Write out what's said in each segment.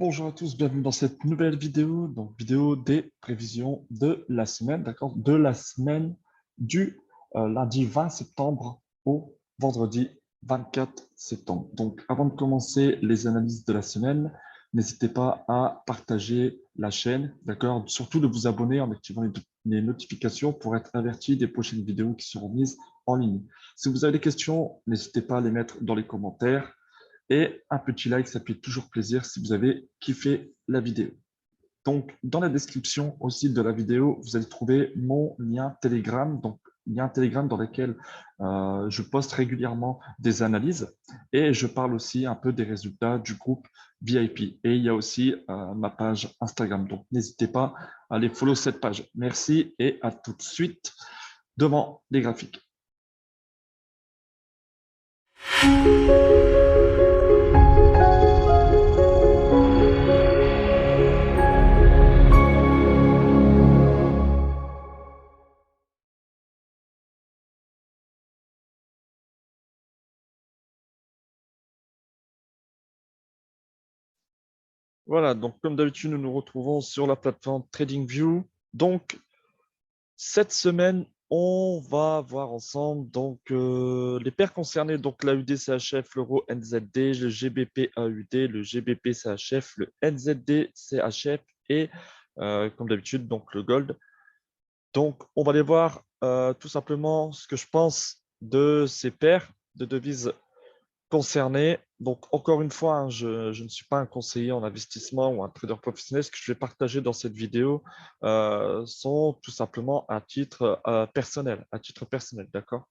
Bonjour à tous, bienvenue dans cette nouvelle vidéo, donc vidéo des prévisions de la semaine, d'accord? De la semaine du lundi 20 septembre au vendredi 24 septembre. Donc avant de commencer les analyses de la semaine, n'hésitez pas à partager la chaîne, d'accord? Surtout de vous abonner en activant les notifications pour être averti des prochaines vidéos qui seront mises en ligne. Si vous avez des questions, n'hésitez pas à les mettre dans les commentaires. Et un petit like, ça fait toujours plaisir si vous avez kiffé la vidéo. Donc, dans la description aussi de la vidéo, vous allez trouver mon lien Telegram. Donc, lien Telegram dans lequel je poste régulièrement des analyses et je parle aussi un peu des résultats du groupe VIP. Et il y a aussi ma page Instagram. Donc, n'hésitez pas à aller follow cette page. Merci et à tout de suite devant les graphiques. Voilà, donc comme d'habitude, nous nous retrouvons sur la plateforme TradingView. Donc, cette semaine, on va voir ensemble les paires concernées, donc la UDCHF, l'euro NZD, le GBP AUD, le GBP CHF, le NZD CHF et comme d'habitude, donc le gold. Donc, on va aller voir tout simplement ce que je pense de ces paires de devises concerné. Donc, encore une fois, hein, je ne suis pas un conseiller en investissement ou un trader professionnel. Ce que je vais partager dans cette vidéo sont tout simplement à titre personnel, d'accord?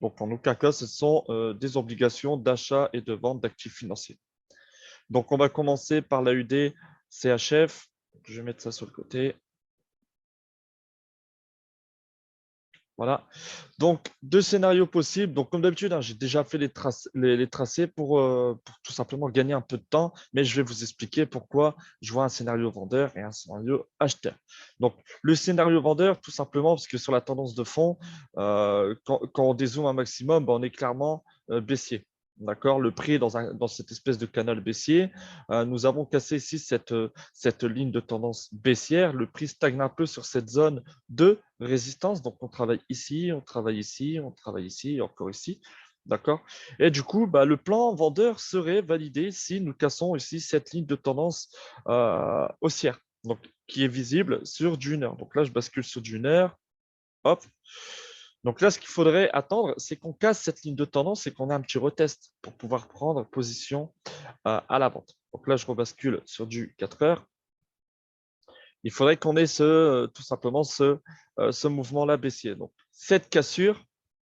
Donc, en aucun cas, ce sont des obligations d'achat et de vente d'actifs financiers. Donc, on va commencer par la UD CHF. Je vais mettre ça sur le côté. Voilà. Donc, deux scénarios possibles. Donc, comme d'habitude, hein, j'ai déjà fait les tracés pour tout simplement gagner un peu de temps, mais je vais vous expliquer pourquoi je vois un scénario vendeur et un scénario acheteur. Donc, le scénario vendeur, tout simplement, parce que sur la tendance de fond, quand on dézoome un maximum, ben, on est clairement baissier. D'accord, le prix est dans cette espèce de canal baissier. Nous avons cassé ici cette ligne de tendance baissière. Le prix stagne un peu sur cette zone de résistance. Donc, on travaille ici, on travaille ici, on travaille ici et encore ici. D'accord. Et du coup, bah, le plan vendeur serait validé si nous cassons ici cette ligne de tendance haussière, donc, qui est visible sur du 1 heure. Donc là, je bascule sur du 1 heure. Hop. Donc là, ce qu'il faudrait attendre, c'est qu'on casse cette ligne de tendance et qu'on ait un petit retest pour pouvoir prendre position à la vente. Donc là, je rebascule sur du 4 heures. Il faudrait qu'on ait tout simplement ce mouvement-là baissier. Donc, cette cassure,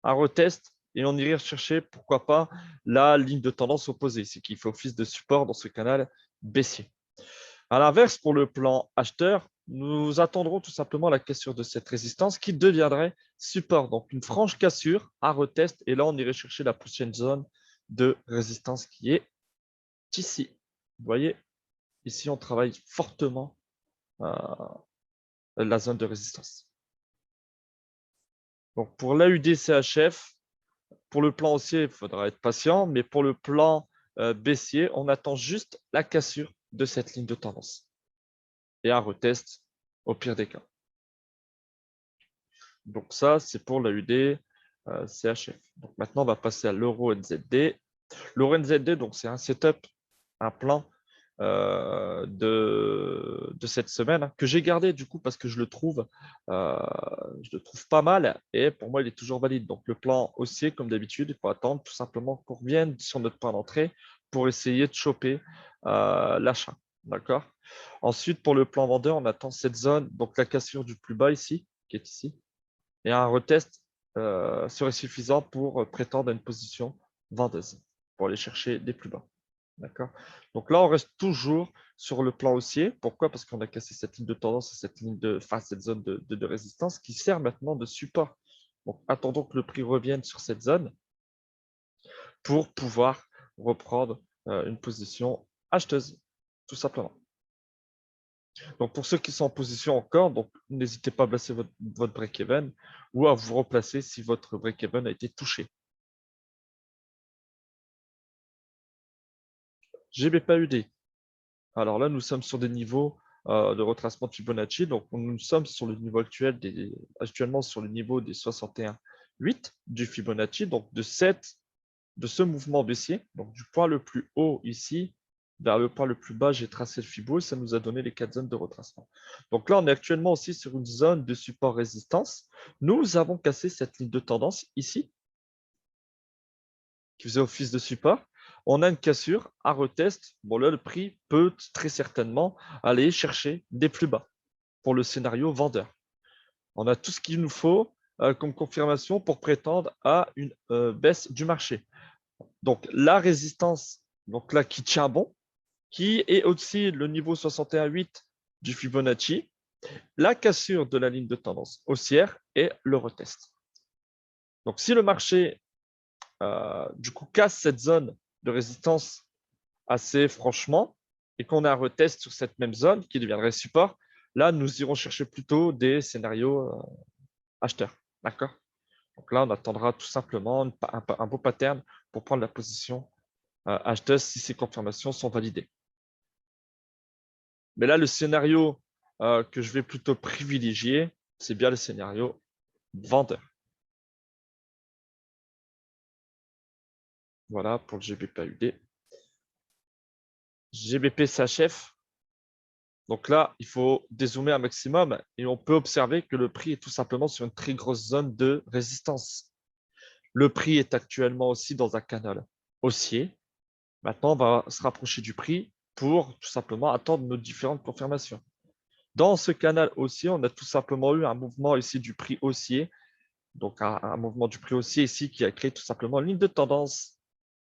un retest, et on irait chercher, pourquoi pas, la ligne de tendance opposée, c'est qui fait office de support dans ce canal baissier. À l'inverse, pour le plan acheteur, nous attendrons tout simplement la cassure de cette résistance qui deviendrait support. Donc, une franche cassure, un retest, et là, on irait chercher la prochaine zone de résistance qui est ici. Vous voyez, ici, on travaille fortement la zone de résistance. Donc, pour l'AUD-CHF, pour le plan haussier, il faudra être patient, mais pour le plan baissier, on attend juste la cassure de cette ligne de tendance et un retest au pire des cas. Donc, ça, c'est pour l'AUD-CHF. Donc, maintenant, on va passer à l'euro-NZD. L'euro-NZD, donc, c'est un setup, un plan de cette semaine hein, que j'ai gardé du coup parce que euh, je le trouve pas mal et pour moi il est toujours valide. Donc le plan haussier comme d'habitude, il faut attendre tout simplement qu'on revienne sur notre point d'entrée pour essayer de choper l'achat. D'accord. Ensuite pour le plan vendeur, on attend cette zone, donc la cassure du plus bas ici, qui est ici, et un retest serait suffisant pour prétendre à une position vendeuse pour aller chercher des plus bas. D'accord. Donc là, on reste toujours sur le plan haussier. Pourquoi? Parce qu'on a cassé cette ligne de tendance et cette zone de résistance qui sert maintenant de support. Donc, attendons que le prix revienne sur cette zone pour pouvoir reprendre une position acheteuse, tout simplement. Donc, pour ceux qui sont en position encore, donc n'hésitez pas à placer votre break-even ou à vous replacer si votre break-even a été touché. GBPAUD. Alors là, nous sommes sur des niveaux de retracement de Fibonacci. Donc, nous sommes sur le niveau actuel actuellement sur le niveau des 61,8 du Fibonacci, donc de ce mouvement baissier. Donc, du point le plus haut ici vers le point le plus bas, j'ai tracé le Fibo et ça nous a donné les 4 zones de retracement. Donc là, on est actuellement aussi sur une zone de support-résistance. Nous avons cassé cette ligne de tendance ici, qui faisait office de support. On a une cassure à retest. Bon, là, le prix peut très certainement aller chercher des plus bas pour le scénario vendeur. On a tout ce qu'il nous faut comme confirmation pour prétendre à une baisse du marché. Donc, la résistance, donc là, qui tient bon, qui est aussi le niveau 61,8 du Fibonacci, la cassure de la ligne de tendance haussière et le retest. Donc, si le marché du coup casse cette zone de résistance assez franchement et qu'on a un retest sur cette même zone qui deviendrait support, là, nous irons chercher plutôt des scénarios acheteurs. D'accord? Donc là, on attendra tout simplement un beau pattern pour prendre la position acheteuse si ces confirmations sont validées. Mais là, le scénario que je vais plutôt privilégier, c'est bien le scénario vendeur. Voilà pour le GBP-AUD. GBP-CHF. Donc là, il faut dézoomer un maximum et on peut observer que le prix est tout simplement sur une très grosse zone de résistance. Le prix est actuellement aussi dans un canal haussier. Maintenant, on va se rapprocher du prix pour tout simplement attendre nos différentes confirmations. Dans ce canal haussier, on a tout simplement eu un mouvement ici du prix haussier. Donc, un mouvement du prix haussier ici qui a créé tout simplement une ligne de tendance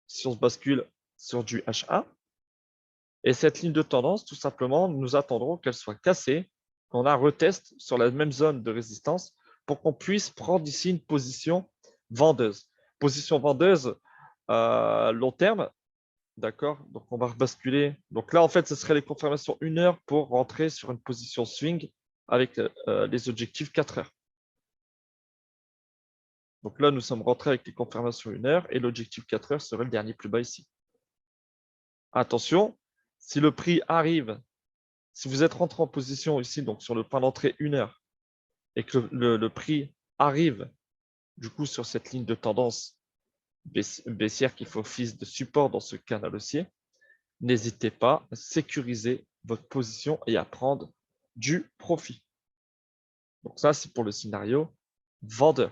si on se bascule sur du H1. Et cette ligne de tendance, tout simplement, nous attendrons qu'elle soit cassée, qu'on a un retest sur la même zone de résistance pour qu'on puisse prendre ici une position vendeuse. Position vendeuse long terme, d'accord? Donc, on va rebasculer. Donc là, en fait, ce serait les confirmations 1 heure pour rentrer sur une position swing avec les objectifs 4 heures. Donc là, nous sommes rentrés avec les confirmations 1 heure et l'objectif 4 heures serait le dernier plus bas ici. Attention, si le prix arrive, si vous êtes rentré en position ici, donc sur le point d'entrée 1 heure, et que le prix arrive du coup sur cette ligne de tendance baissière qui fait office de support dans ce canal haussier, n'hésitez pas à sécuriser votre position et à prendre du profit. Donc ça, c'est pour le scénario vendeur.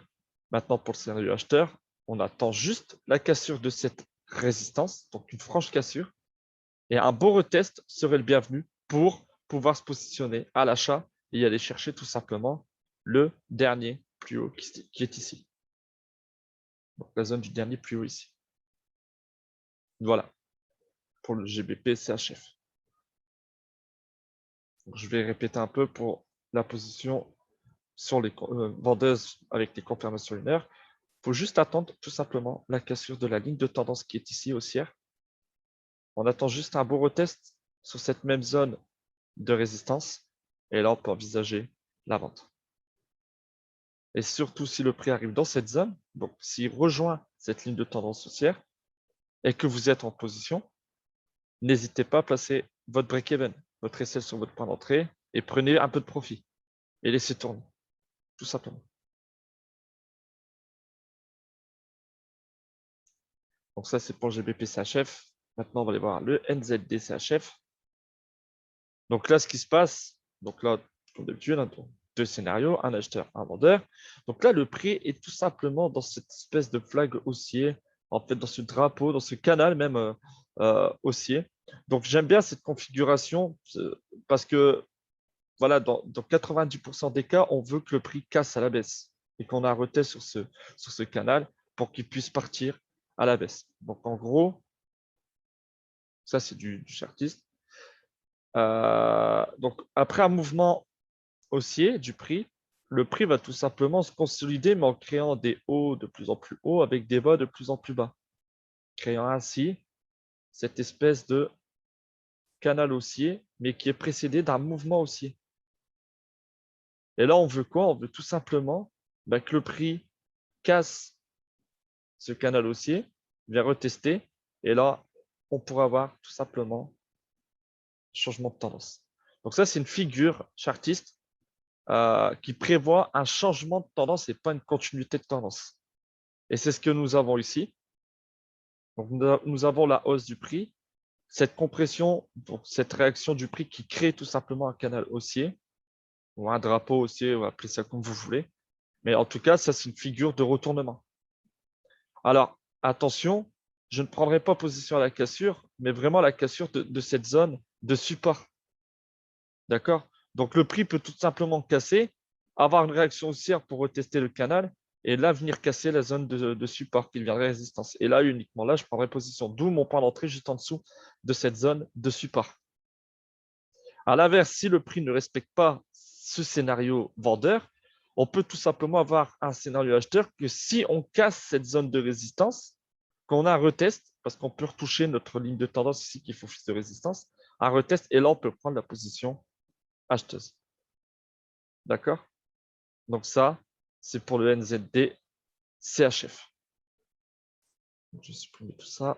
Maintenant, pour le scénario acheteur, on attend juste la cassure de cette résistance, donc une franche cassure, et un beau retest serait le bienvenu pour pouvoir se positionner à l'achat et aller chercher tout simplement le dernier plus haut qui est ici. Donc la zone du dernier plus haut ici. Voilà pour le GBP CHF. Donc, je vais répéter un peu pour la position sur les vendeuses avec les confirmations lunaires. Il faut juste attendre tout simplement la cassure de la ligne de tendance qui est ici haussière. On attend juste un beau retest sur cette même zone de résistance et là on peut envisager la vente. Et surtout si le prix arrive dans cette zone, donc s'il rejoint cette ligne de tendance haussière et que vous êtes en position, n'hésitez pas à placer votre break-even, votre SL sur votre point d'entrée et prenez un peu de profit et laissez tourner, tout simplement. Donc ça, c'est pour le GBP CHF. Maintenant, on va aller voir le NZD CHF. Donc là, ce qui se passe, donc là, comme d'habitude, hein, deux scénarios, un acheteur, un vendeur. Donc là, le prix est tout simplement dans cette espèce de flag haussier, en fait, dans ce drapeau, dans ce canal même haussier. Donc j'aime bien cette configuration parce que voilà, dans 90% des cas, on veut que le prix casse à la baisse et qu'on a un retest sur ce canal pour qu'il puisse partir à la baisse. Donc en gros, ça c'est du chartiste. Donc après un mouvement haussier du prix, le prix va tout simplement se consolider, mais en créant des hauts de plus en plus hauts avec des bas de plus en plus bas, créant ainsi cette espèce de canal haussier, mais qui est précédé d'un mouvement haussier. Et là, on veut quoi? On veut tout simplement que le prix casse ce canal haussier, vient retester, et là, on pourra avoir tout simplement changement de tendance. Donc ça, c'est une figure chartiste qui prévoit un changement de tendance et pas une continuité de tendance. Et c'est ce que nous avons ici. Donc, nous avons la hausse du prix, cette compression, donc cette réaction du prix qui crée tout simplement un canal haussier ou un drapeau haussier, ou appelez ça comme vous voulez. Mais en tout cas, ça, c'est une figure de retournement. Alors, attention, je ne prendrai pas position à la cassure, mais vraiment la cassure de cette zone de support. D'accord? Donc, le prix peut tout simplement casser, avoir une réaction haussière pour retester le canal, et là, venir casser la zone de support qui deviendrait résistance. Et là, uniquement là, je prendrai position, d'où mon point d'entrée juste en dessous de cette zone de support. À l'inverse, si le prix ne respecte pas ce scénario vendeur, on peut tout simplement avoir un scénario acheteur que si on casse cette zone de résistance, qu'on a un retest, parce qu'on peut retoucher notre ligne de tendance ici qui faut fixe de résistance, un retest, et là, on peut prendre la position acheteuse. D'accord? Donc ça, c'est pour le NZD CHF. Je vais supprimer tout ça.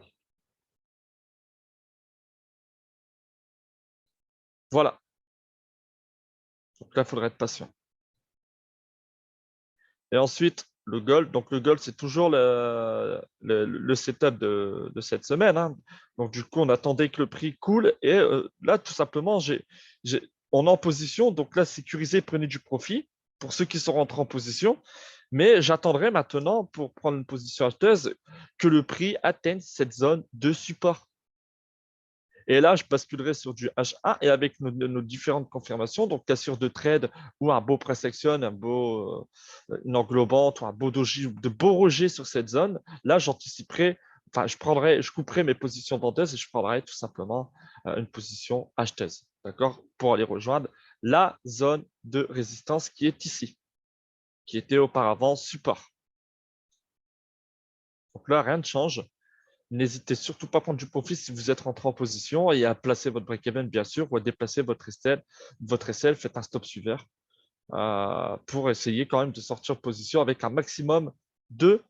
Voilà. Donc là, il faudrait être patient. Et ensuite, le gold. Donc, le gold, c'est toujours le setup de cette semaine, hein. Donc, du coup, on attendait que le prix coule. Et là, tout simplement, on est en position. Donc là, sécurisez, prenez du profit pour ceux qui sont rentrés en position. Mais j'attendrai maintenant pour prendre une position acheteuse que le prix atteigne cette zone de support. Et là, je basculerai sur du H1 et avec nos différentes confirmations, donc cassure de trade ou un beau press action, une englobante ou un beau doji, de beaux rejets sur cette zone, là, j'anticiperai, enfin, je couperai mes positions vendeuses et je prendrai tout simplement une position acheteuse, d'accord, pour aller rejoindre la zone de résistance qui est ici, qui était auparavant support. Donc là, rien ne change. N'hésitez surtout pas à prendre du profit si vous êtes rentré en position et à placer votre break-even, bien sûr, ou à déplacer votre SL. Faites un stop suiveur pour essayer quand même de sortir de position avec un maximum de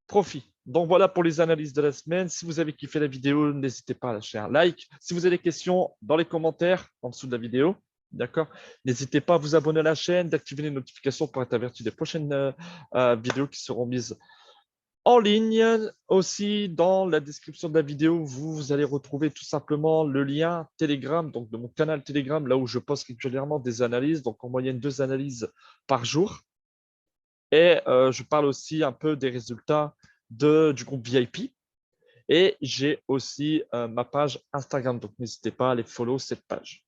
profit. Donc voilà pour les analyses de la semaine. Si vous avez kiffé la vidéo, n'hésitez pas à lâcher un like. Si vous avez des questions, dans les commentaires en dessous de la vidéo, d'accord? N'hésitez pas à vous abonner à la chaîne, d'activer les notifications pour être averti des prochaines vidéos qui seront mises en ligne. Aussi, dans la description de la vidéo, vous allez retrouver tout simplement le lien Telegram, donc de mon canal Telegram, là où je poste régulièrement des analyses, donc en moyenne 2 analyses par jour. Et je parle aussi un peu des résultats du groupe VIP. Et j'ai aussi ma page Instagram, donc n'hésitez pas à aller follow cette page.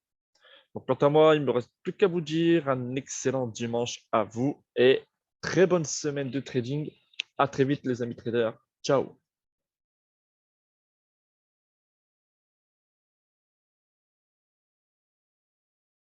Donc, quant à moi, il ne me reste plus qu'à vous dire un excellent dimanche à vous et très bonne semaine de trading. À très vite, les amis traders. Ciao.